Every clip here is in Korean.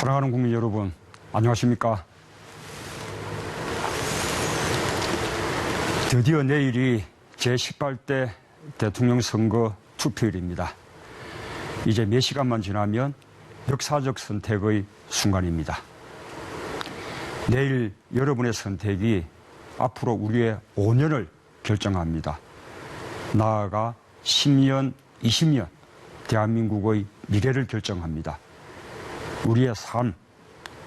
사랑하는 국민 여러분, 안녕하십니까? 드디어 내일이 제18대 대통령 선거 투표일입니다. 이제 몇 시간만 지나면 역사적 선택의 순간입니다. 내일 여러분의 선택이 앞으로 우리의 5년을 결정합니다. 나아가 10년, 20년 대한민국의 미래를 결정합니다. 우리의 삶,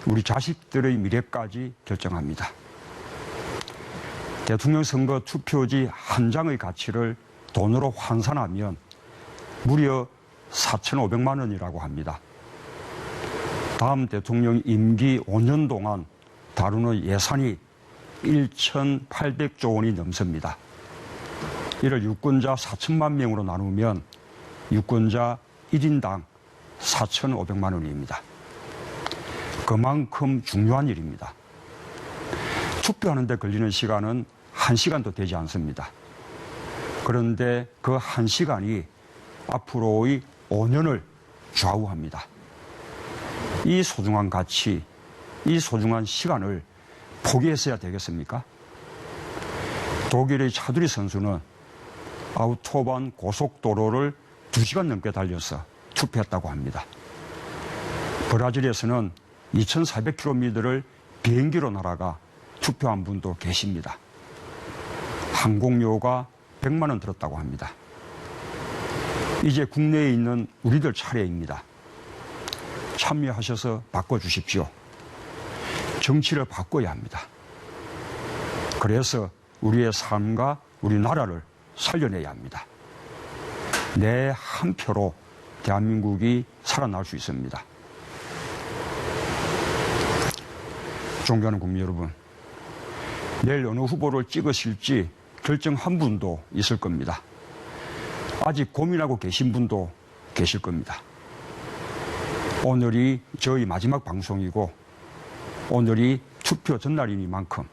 우리 자식들의 미래까지 결정합니다. 대통령 선거 투표지 한 장의 가치를 돈으로 환산하면 무려 4,500만 원이라고 합니다. 다음 대통령 임기 5년 동안 다루는 예산이 1,800조 원이 넘습니다. 이를 유권자 4천만 명으로 나누면 유권자 1인당 4,500만 원입니다. 그만큼 중요한 일입니다. 투표하는 데 걸리는 시간은 1시간도 되지 않습니다. 그런데 그 1시간이 앞으로의 5년을 좌우합니다. 이 소중한 가치, 이 소중한 시간을 포기했어야 되겠습니까? 독일의 차두리 선수는 아우토반 고속도로를 2시간 넘게 달려서 투표했다고 합니다. 브라질에서는 2,400km를 비행기로 날아가 투표한 분도 계십니다. 항공료가 100만 원 들었다고 합니다. 이제 국내에 있는 우리들 차례입니다. 참여하셔서 바꿔주십시오. 정치를 바꿔야 합니다. 그래서 우리의 삶과 우리나라를 살려내야 합니다. 내 한 표로 대한민국이 살아날 수 있습니다. 존경하는 국민 여러분, 내일 어느 후보를 찍으실지 결정한 분도 있을 겁니다. 아직 고민하고 계신 분도 계실 겁니다. 오늘이 저희 마지막 방송이고 오늘이 투표 전날이니만큼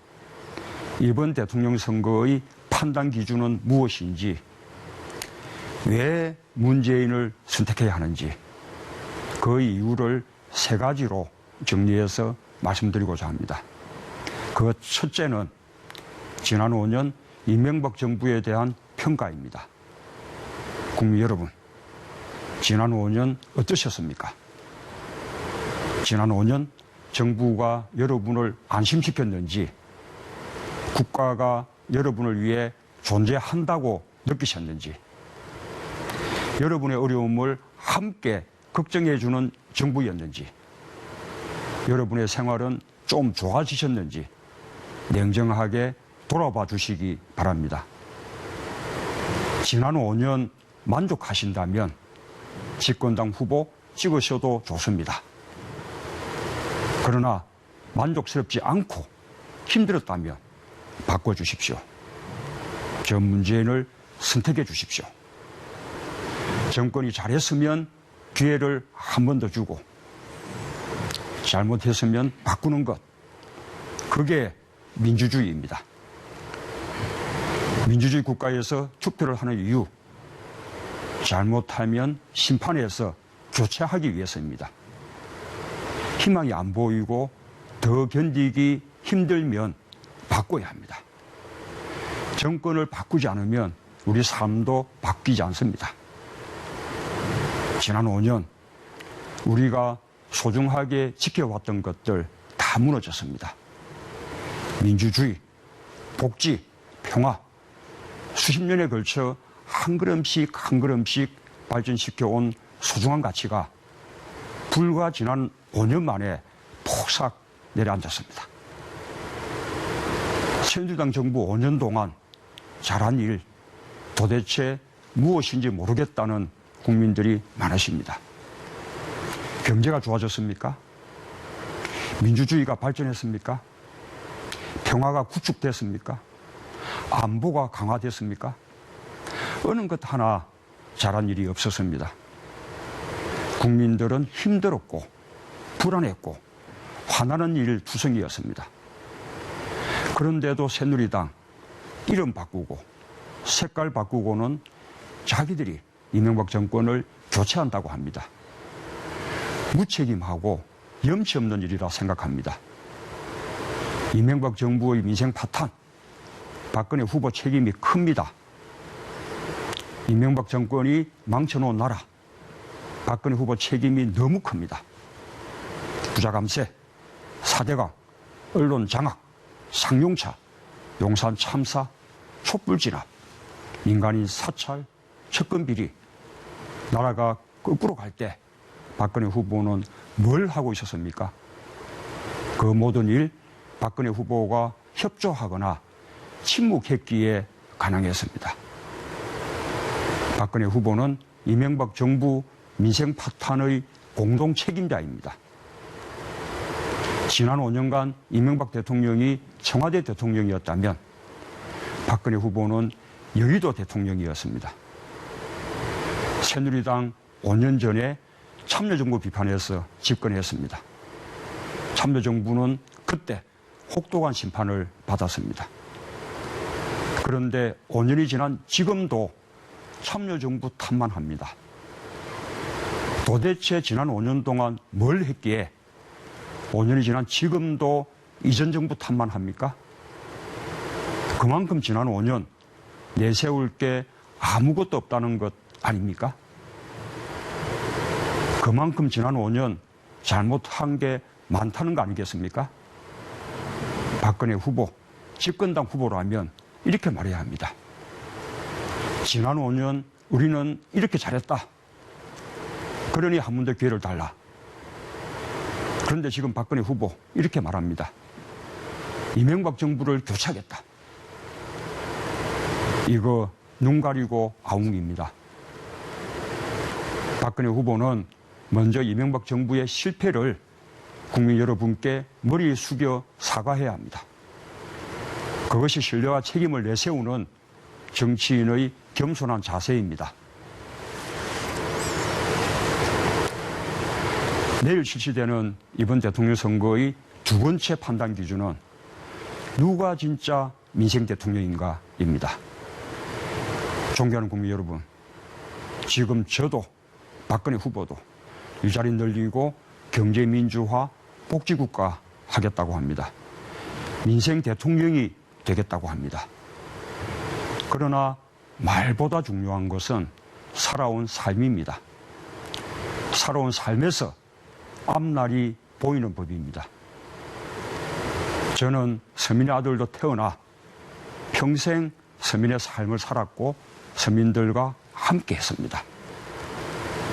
이번 대통령 선거의 판단 기준은 무엇인지, 왜 문재인을 선택해야 하는지 그 이유를 3가지로 정리해서 말씀드리고자 합니다. 그 첫째는 지난 5년 이명박 정부에 대한 평가입니다. 국민 여러분, 지난 5년 어떠셨습니까? 지난 5년 정부가 여러분을 안심시켰는지, 국가가 여러분을 위해 존재한다고 느끼셨는지, 여러분의 어려움을 함께 걱정해주는 정부였는지, 여러분의 생활은 좀 좋아지셨는지 냉정하게 돌아봐 주시기 바랍니다. 지난 5년 만족하신다면 집권당 후보 찍으셔도 좋습니다. 그러나 만족스럽지 않고 힘들었다면 바꿔주십시오. 저 문재인을 선택해 주십시오. 정권이 잘했으면 기회를 한 번 더 주고, 잘못했으면 바꾸는 것, 그게 민주주의입니다. 민주주의 국가에서 투표를 하는 이유, 잘못하면 심판해서 교체하기 위해서입니다. 희망이 안 보이고 더 견디기 힘들면 바꿔야 합니다. 정권을 바꾸지 않으면 우리 삶도 바뀌지 않습니다. 지난 5년 우리가 소중하게 지켜왔던 것들 다 무너졌습니다. 민주주의, 복지, 평화, 수십 년에 걸쳐 한 걸음씩 한 걸음씩 발전시켜온 소중한 가치가 불과 지난 5년 만에 폭삭 내려앉았습니다. 새누리당 정부 5년 동안 잘한 일, 도대체 무엇인지 모르겠다는 국민들이 많으십니다. 경제가 좋아졌습니까? 민주주의가 발전했습니까? 평화가 구축됐습니까? 안보가 강화됐습니까? 어느 것 하나 잘한 일이 없었습니다. 국민들은 힘들었고 불안했고 화나는 일 투성이었습니다. 그런데도 새누리당 이름 바꾸고 색깔 바꾸고는 자기들이 이명박 정권을 교체한다고 합니다. 무책임하고 염치 없는 일이라 생각합니다. 이명박 정부의 민생 파탄, 박근혜 후보 책임이 큽니다. 이명박 정권이 망쳐놓은 나라, 박근혜 후보 책임이 너무 큽니다. 부자 감세, 4대강, 언론 장악, 상용차, 용산 참사, 촛불 진압, 민간인 사찰, 측근 비리. 나라가 거꾸로 갈 때 박근혜 후보는 뭘 하고 있었습니까? 그 모든 일 박근혜 후보가 협조하거나 침묵했기에 가능했습니다. 박근혜 후보는 이명박 정부 민생 파탄의 공동 책임자입니다. 지난 5년간 이명박 대통령이 청와대 대통령이었다면 박근혜 후보는 여의도 대통령이었습니다. 새누리당 5년 전에 참여정부 비판해서 집권했습니다. 참여정부는 그때 혹독한 심판을 받았습니다. 그런데 5년이 지난 지금도 참여정부 탓만 합니다. 도대체 지난 5년 동안 뭘 했기에 5년이 지난 지금도 이전 정부 탓만 합니까? 그만큼 지난 5년 내세울 게 아무것도 없다는 것 아닙니까? 그만큼 지난 5년 잘못한 게 많다는 거 아니겠습니까? 박근혜 후보, 집권당 후보라면 이렇게 말해야 합니다. 지난 5년 우리는 이렇게 잘했다. 그러니 한 번 더 기회를 달라. 그런데 지금 박근혜 후보 이렇게 말합니다. 이명박 정부를 교체하겠다. 이거 눈 가리고 아웅입니다. 박근혜 후보는 먼저 이명박 정부의 실패를 국민 여러분께 머리 숙여 사과해야 합니다. 그것이 신뢰와 책임을 내세우는 정치인의 겸손한 자세입니다. 내일 실시되는 이번 대통령 선거의 두 번째 판단 기준은 누가 진짜 민생 대통령인가입니다. 존경하는 국민 여러분, 지금 저도 박근혜 후보도 일자리 늘리고 경제 민주화, 복지국가 하겠다고 합니다. 민생 대통령이 되겠다고 합니다. 그러나 말보다 중요한 것은 살아온 삶입니다. 살아온 삶에서 앞날이 보이는 법입니다. 저는 서민의 아들로 태어나 평생 서민의 삶을 살았고 서민들과 함께 했습니다.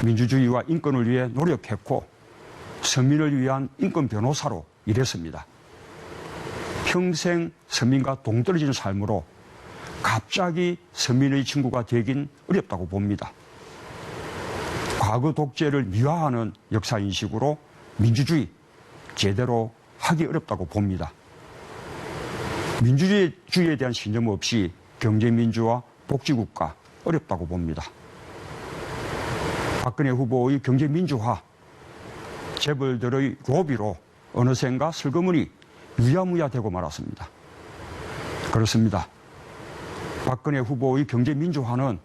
민주주의와 인권을 위해 노력했고 서민을 위한 인권 변호사로 일했습니다. 평생 서민과 동떨어진 삶으로 갑자기 서민의 친구가 되긴 어렵다고 봅니다. 과거 독재를 미화하는 역사인식으로 민주주의 제대로 하기 어렵다고 봅니다. 민주주의에 대한 신념 없이 경제민주화, 복지국가 어렵다고 봅니다. 박근혜 후보의 경제민주화, 재벌들의 로비로 어느샌가 슬그머니 유야무야 되고 말았습니다. 그렇습니다. 박근혜 후보의 경제민주화는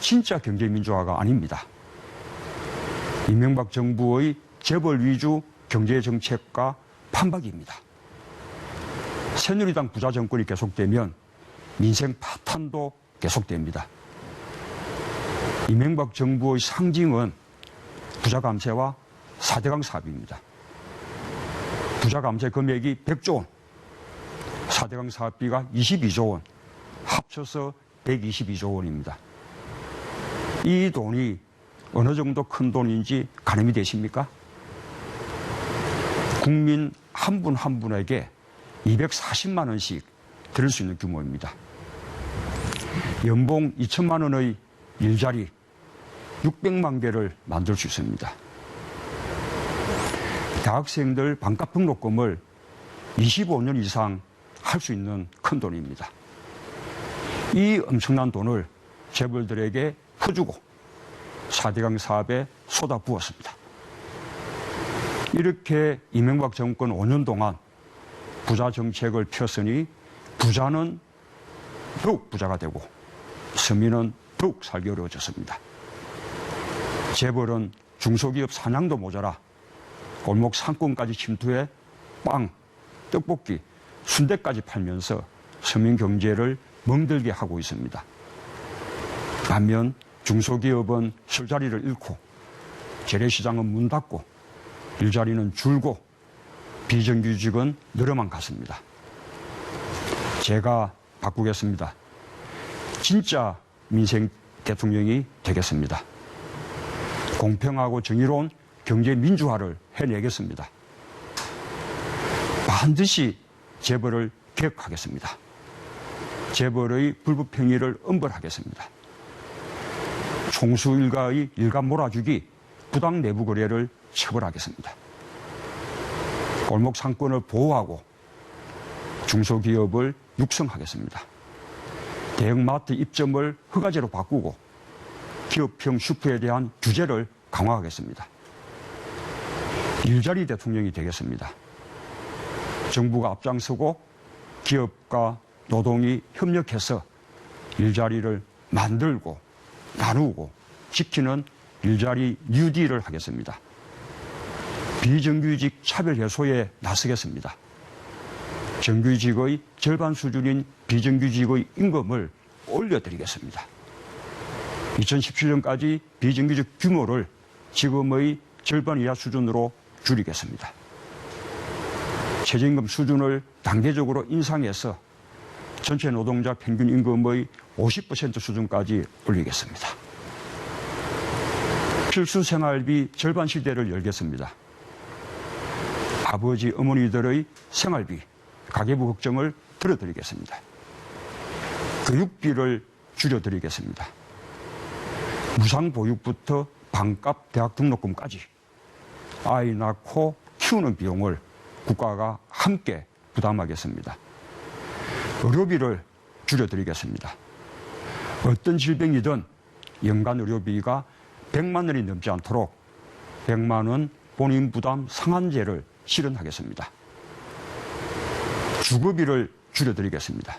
진짜 경제민주화가 아닙니다. 이명박 정부의 재벌 위주 경제정책과 판박입니다. 새누리당 부자 정권이 계속되면 민생 파탄도 계속됩니다. 이명박 정부의 상징은 부자 감세와 4대강 사업입니다. 부자 감세 금액이 100조 원, 4대강 사업비가 22조 원, 합쳐서 122조 원입니다. 이 돈이 어느 정도 큰 돈인지 가늠이 되십니까? 국민 한 분 한 분에게 240만 원씩 드릴 수 있는 규모입니다. 연봉 2천만 원의 일자리 600만 개를 만들 수 있습니다. 대학생들 반값 등록금을 25년 이상 할 수 있는 큰 돈입니다. 이 엄청난 돈을 재벌들에게 퍼주고 4대강 사업에 쏟아부었습니다. 이렇게 이명박 정권 5년 동안 부자 정책을 폈으니 부자는 더욱 부자가 되고 서민은 더욱 살기 어려워졌습니다. 재벌은 중소기업 사냥도 모자라 골목 상권까지 침투해 빵, 떡볶이, 순대까지 팔면서 서민 경제를 멍들게 하고 있습니다. 반면 중소기업은 술자리를 잃고 재래시장은 문 닫고 일자리는 줄고 비정규직은 늘어만 갔습니다. 제가 바꾸겠습니다. 진짜 민생 대통령이 되겠습니다. 공평하고 정의로운 경제 민주화를 해내겠습니다. 반드시 재벌을 개혁하겠습니다. 재벌의 불법행위를 엄벌하겠습니다. 총수 일가의 일감 몰아주기, 부당 내부 거래를 처벌하겠습니다. 골목 상권을 보호하고 중소기업을 육성하겠습니다. 대형마트 입점을 허가제로 바꾸고 기업형 슈퍼에 대한 규제를 강화하겠습니다. 일자리 대통령이 되겠습니다. 정부가 앞장서고 기업과 노동이 협력해서 일자리를 만들고 나누고 지키는 일자리 뉴딜을 하겠습니다. 비정규직 차별 해소에 나서겠습니다. 정규직의 절반 수준인 비정규직의 임금을 올려드리겠습니다. 2017년까지 비정규직 규모를 지금의 절반 이하 수준으로 줄이겠습니다. 최저임금 수준을 단계적으로 인상해서 전체 노동자 평균 임금의 50% 수준까지 올리겠습니다. 필수 생활비 절반 시대를 열겠습니다. 아버지, 어머니들의 생활비, 가계부 걱정을 들어드리겠습니다. 교육비를 줄여드리겠습니다. 무상보육부터 반값 대학 등록금까지 아이 낳고 키우는 비용을 국가가 함께 부담하겠습니다. 의료비를 줄여드리겠습니다. 어떤 질병이든 연간 의료비가 100만 원이 넘지 않도록 100만 원 본인 부담 상한제를 실현하겠습니다. 주거비를 줄여드리겠습니다.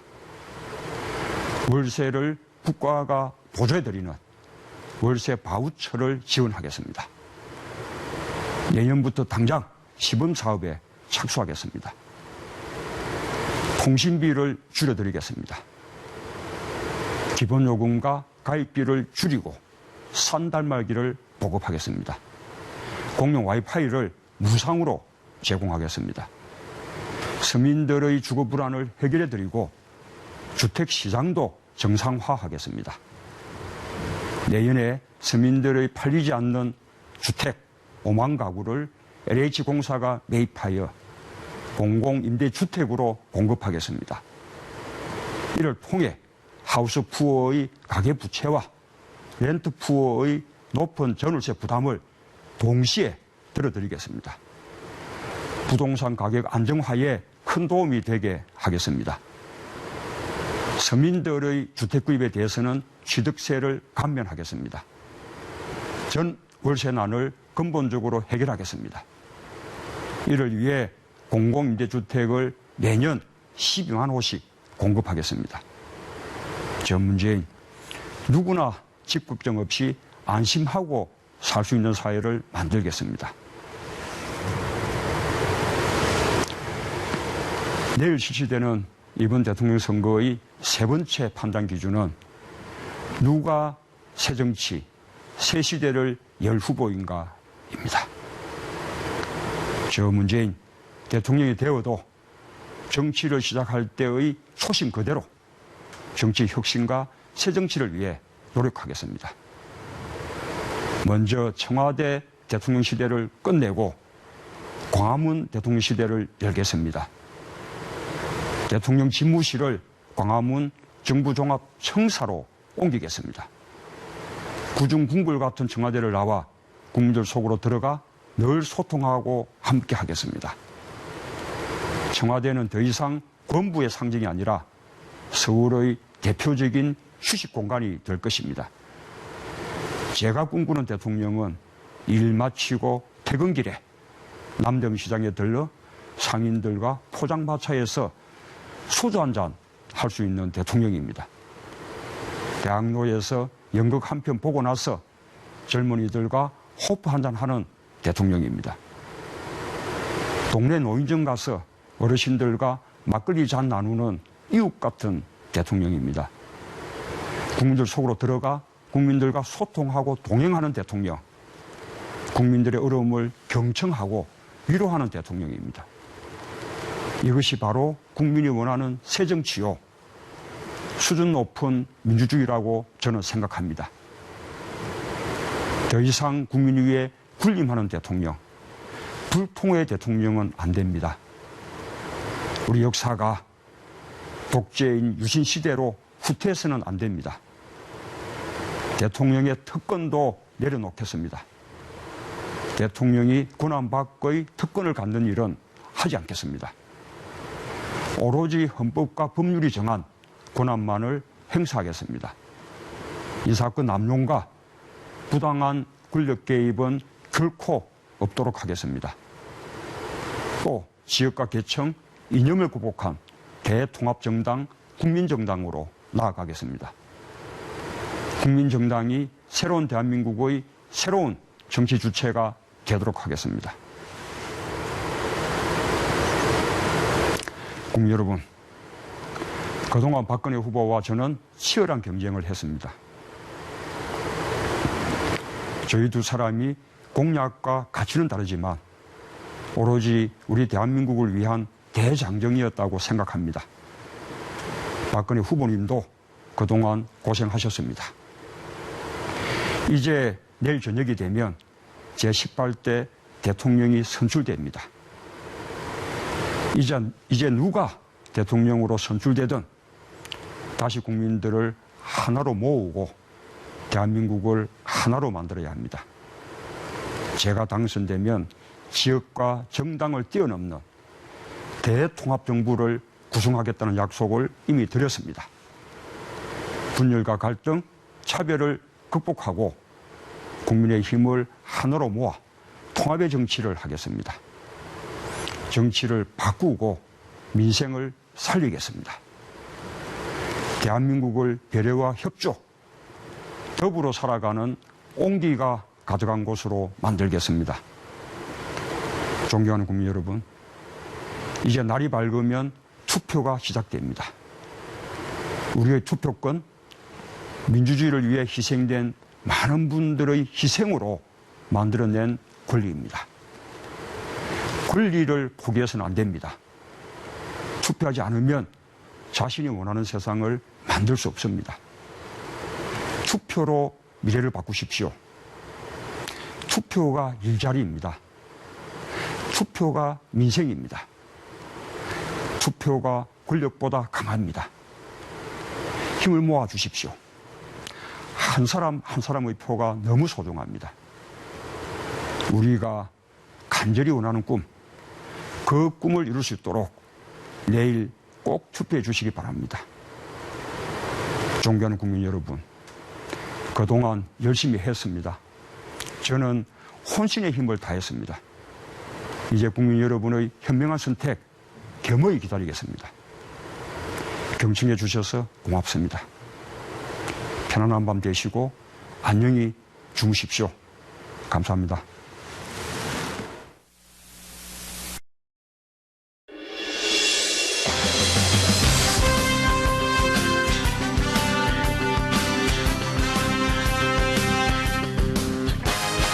월세를 국가가 보조해드리는 월세 바우처를 지원하겠습니다. 내년부터 당장 시범사업에 착수하겠습니다. 통신비를 줄여드리겠습니다. 기본요금과 가입비를 줄이고 산달말기를 보급하겠습니다. 공용 와이파이를 무상으로 제공하겠습니다. 서민들의 주거 불안을 해결해드리고 주택시장도 정상화하겠습니다. 내년에 서민들의 팔리지 않는 주택 5만 가구를 LH공사가 매입하여 공공임대주택으로 공급하겠습니다. 이를 통해 하우스푸어의 가계부채와 렌트푸어의 높은 전월세 부담을 동시에 들어드리겠습니다. 부동산 가격 안정화에 큰 도움이 되게 하겠습니다. 서민들의 주택구입에 대해서는 취득세를 감면하겠습니다. 전 월세난을 근본적으로 해결하겠습니다. 이를 위해 공공임대주택을 매년 12만 호씩 공급하겠습니다. 저 문재인, 누구나 집 걱정 없이 안심하고 살 수 있는 사회를 만들겠습니다. 내일 실시되는 이번 대통령 선거의 세 번째 판단 기준은 누가 새정치, 새시대를 열 후보인가입니다. 저 문재인 대통령이 되어도 정치를 시작할 때의 초심 그대로 정치 혁신과 새정치를 위해 노력하겠습니다. 먼저 청와대 대통령 시대를 끝내고 광화문 대통령 시대를 열겠습니다. 대통령 집무실을 광화문 정부종합청사로 옮기겠습니다. 구중궁궐 같은 청와대를 나와 국민들 속으로 들어가 늘 소통하고 함께 하겠습니다. 청와대는 더 이상 권부의 상징이 아니라 서울의 대표적인 휴식 공간이 될 것입니다. 제가 꿈꾸는 대통령은 일 마치고 퇴근길에 남정시장에 들러 상인들과 포장마차에서 소주 한잔 할 수 있는 대통령입니다. 대학로에서 연극 한 편 보고 나서 젊은이들과 호프 한잔 하는 대통령입니다. 동네 노인정 가서 어르신들과 막걸리 잔 나누는 이웃 같은 대통령입니다. 국민들 속으로 들어가 국민들과 소통하고 동행하는 대통령, 국민들의 어려움을 경청하고 위로하는 대통령입니다. 이것이 바로 국민이 원하는 새정치요, 수준 높은 민주주의라고 저는 생각합니다. 더 이상 국민 위에 군림하는 대통령, 불통의 대통령은 안 됩니다. 우리 역사가 독재인 유신 시대로 후퇴해서는 안 됩니다. 대통령의 특권도 내려놓겠습니다. 대통령이 권한 밖의 특권을 갖는 일은 하지 않겠습니다. 오로지 헌법과 법률이 정한 권한만을 행사하겠습니다. 이 사건 남용과 부당한 권력 개입은 결코 없도록 하겠습니다. 또 지역과 계층, 이념을 굴복한 대통합정당, 국민정당으로 나아가겠습니다. 국민정당이 새로운 대한민국의 새로운 정치 주체가 되도록 하겠습니다. 국민 여러분, 그동안 박근혜 후보와 저는 치열한 경쟁을 했습니다. 저희 두 사람이 공약과 가치는 다르지만 오로지 우리 대한민국을 위한 대장정이었다고 생각합니다. 박근혜 후보님도 그동안 고생하셨습니다. 이제 내일 저녁이 되면 제18대 대통령이 선출됩니다. 이제 누가 대통령으로 선출되든 다시 국민들을 하나로 모으고 대한민국을 하나로 만들어야 합니다. 제가 당선되면 지역과 정당을 뛰어넘는 대통합정부를 구성하겠다는 약속을 이미 드렸습니다. 분열과 갈등, 차별을 극복하고 국민의 힘을 하나로 모아 통합의 정치를 하겠습니다. 정치를 바꾸고 민생을 살리겠습니다. 대한민국을 배려와 협조, 더불어 살아가는 온기가 가득한 곳으로 만들겠습니다. 존경하는 국민 여러분, 이제 날이 밝으면 투표가 시작됩니다. 우리의 투표권, 민주주의를 위해 희생된 많은 분들의 희생으로 만들어낸 권리입니다. 권리를 포기해서는 안 됩니다. 투표하지 않으면 자신이 원하는 세상을 만들 수 없습니다. 투표로 미래를 바꾸십시오. 투표가 일자리입니다. 투표가 민생입니다. 투표가 권력보다 강합니다. 힘을 모아 주십시오. 한 사람 한 사람의 표가 너무 소중합니다. 우리가 간절히 원하는 꿈, 그 꿈을 이룰 수 있도록 내일 꼭 투표해 주시기 바랍니다. 존경하는 국민 여러분, 그동안 열심히 했습니다. 저는 혼신의 힘을 다했습니다. 이제 국민 여러분의 현명한 선택 겸허히 기다리겠습니다. 경청해 주셔서 고맙습니다. 편안한 밤 되시고 안녕히 주무십시오. 감사합니다.